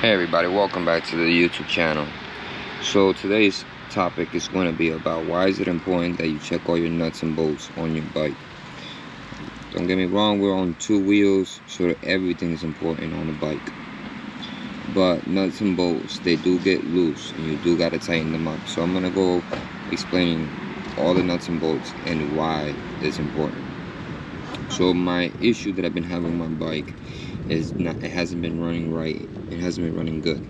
Hey everybody, welcome back to the YouTube channel. So today's topic is going to be about why is it important that you check all your nuts and bolts on your bike. Don't get me wrong, we're on two wheels, so everything is important on the bike. But nuts and bolts, they do get loose and you do got to tighten them up. So I'm going to go explaining all the nuts and bolts and why it's important. So my issue that I've been having on my bike is it hasn't been running right. It hasn't been running good.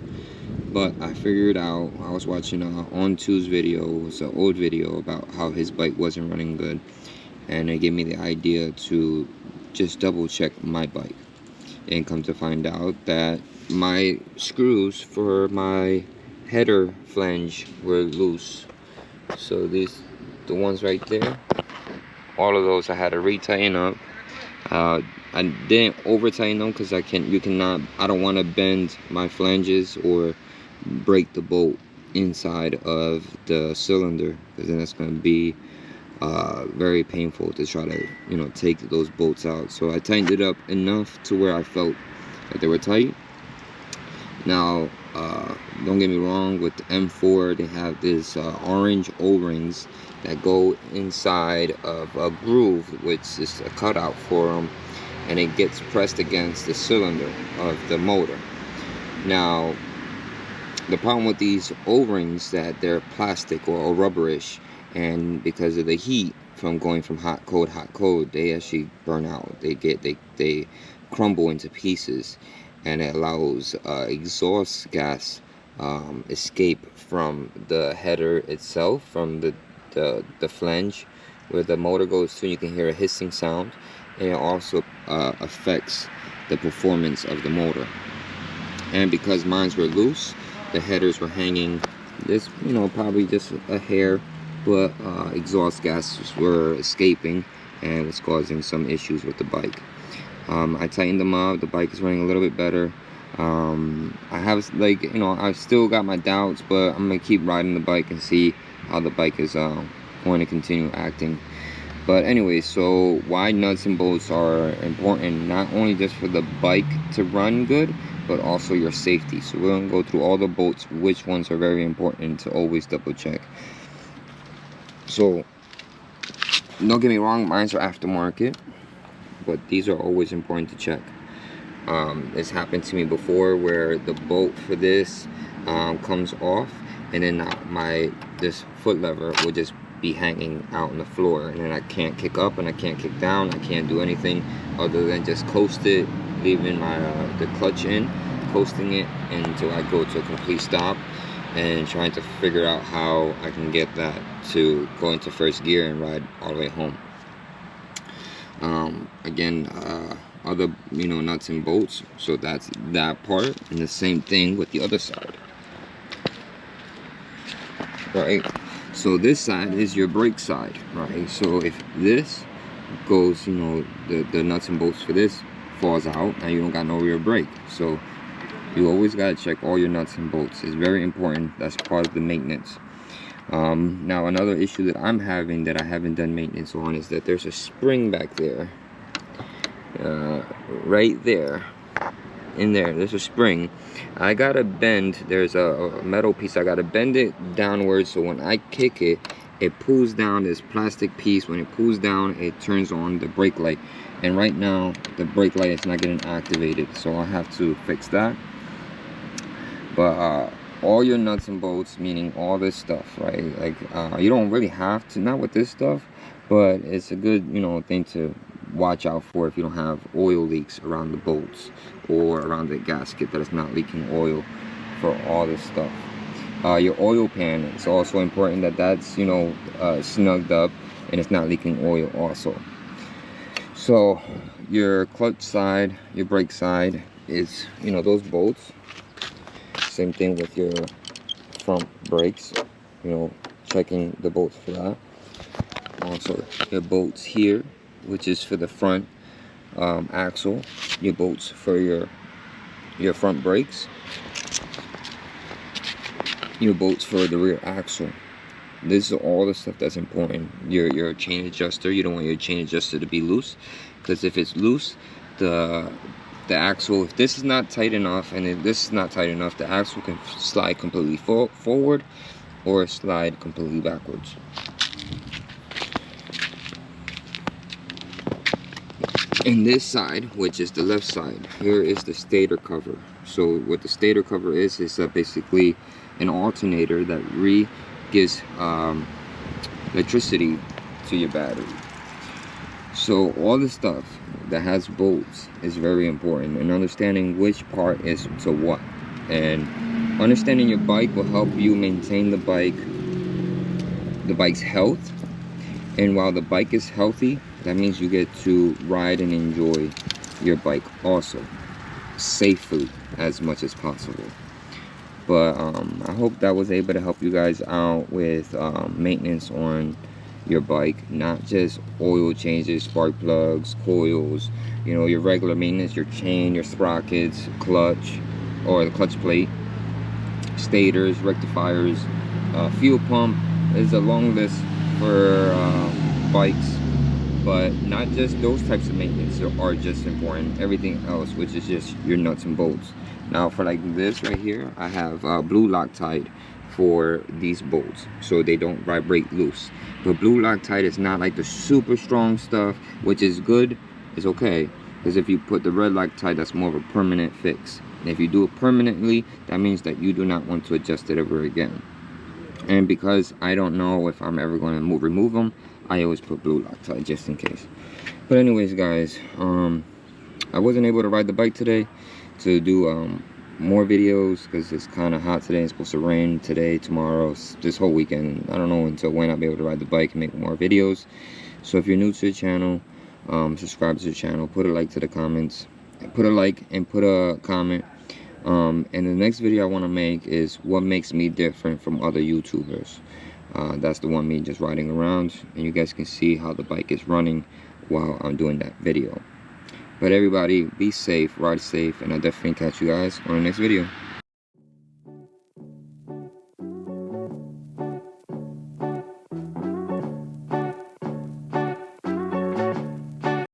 But I figured out, I was watching On2's video, it was an old video about how his bike wasn't running good. And it gave me the idea to just double check my bike. And come to find out that my screws for my header flange were loose. So the ones right there, all of those I had to re-tighten up. I didn't over tighten them because I don't want to bend my flanges or break the bolt inside of the cylinder, because then it's going to be very painful to try to take those bolts out. So I tightened it up enough to where I felt that they were tight. Now don't get me wrong, with the M4 they have this orange O-rings that go inside of a groove, which is a cutout for them, and it gets pressed against the cylinder of the motor. Now the problem with these O-rings that they're plastic or rubberish, and because of the heat from going from hot cold, they actually burn out. They crumble into pieces, and it allows exhaust gas escape from the header itself, from the flange where the motor goes to. You can hear a hissing sound, and it also affects the performance of the motor. And because mines were loose, the headers were hanging this, probably just a hair, but exhaust gases were escaping and was causing some issues with the bike. I tightened them up. The bike is running a little bit better. I have I've still got my doubts, but I'm gonna keep riding the bike and see how the bike is going to continue acting. But anyway, so why nuts and bolts are important, not only just for the bike to run good, but also your safety. So we're gonna go through all the bolts, which ones are very important to always double check. So don't get me wrong, mines are aftermarket, but these are always important to check. It's happened to me before where the bolt for this comes off, and then this foot lever will just be hanging out on the floor, and then I can't kick up and I can't kick down. I can't do anything other than just coast it, leaving the clutch in, coasting it until I go to a complete stop, and trying to figure out how I can get that to go into first gear and ride all the way home. Again, other nuts and bolts, so that's that part, and the same thing with the other side, right? So this side is your brake side, right? So if this goes, the nuts and bolts for this falls out, and you don't got no rear brake. So you always got to check all your nuts and bolts. It's very important. That's part of the maintenance. Now another issue that I'm having that I haven't done maintenance on is that there's a spring back there, right there, in there's a spring. I gotta bend, there's a metal piece, I gotta bend it downwards, so when I kick it, it pulls down this plastic piece. When it pulls down, it turns on the brake light, and right now the brake light is not getting activated, so I have to fix that. But all your nuts and bolts, meaning all this stuff, right? Like you don't really have to, not with this stuff, but it's a good thing to watch out for if you don't have oil leaks around the bolts or around the gasket that is not leaking oil for all this stuff. Your oil pan, it's also important that that's snugged up and it's not leaking oil also. So your clutch side, your brake side is those bolts. Same thing with your front brakes, checking the bolts for that. Also your bolts here, which is for the front axle, your bolts for your front brakes, your bolts for the rear axle. This is all the stuff that's important. Your chain adjuster, you don't want your chain adjuster to be loose, because if it's loose, the the axle, if this is not tight enough and if this is not tight enough, the axle can slide completely forward or slide completely backwards. In this side, which is the left side, here is the stator cover. So what the stator cover is basically an alternator that gives electricity to your battery. So all the stuff that has bolts is very important, and understanding which part is to what. And understanding your bike will help you maintain the bike's health. And while the bike is healthy, that means you get to ride and enjoy your bike also safely as much as possible. But I hope that was able to help you guys out with maintenance on your bike, not just oil changes, spark plugs, coils, you know, your regular maintenance, your chain, your sprockets, clutch, or the clutch plate, stators, rectifiers, fuel pump. Is a long list for bikes, but not just those types of maintenance are just important. Everything else, which is just your nuts and bolts. Now for like this right here, I have blue Loctite for these bolts so they don't vibrate loose. But blue Loctite is not like the super strong stuff, which is good, it's okay, because if you put the red Loctite, that's more of a permanent fix. And if you do it permanently, that means that you do not want to adjust it ever again. And because I don't know if I'm ever going to remove them, I always put blue Loctite just in case. But anyways, guys, I wasn't able to ride the bike today to do more videos because it's kind of hot today. It's supposed to rain today, tomorrow, this whole weekend. I don't know until when I'll be able to ride the bike and make more videos. So if you're new to the channel, subscribe to the channel, put a like to the comments, put a like and put a comment. And the next video I want to make is what makes me different from other YouTubers. That's the one, me just riding around, and you guys can see how the bike is running while I'm doing that video. But everybody, be safe, ride safe, and I'll definitely catch you guys on the next video.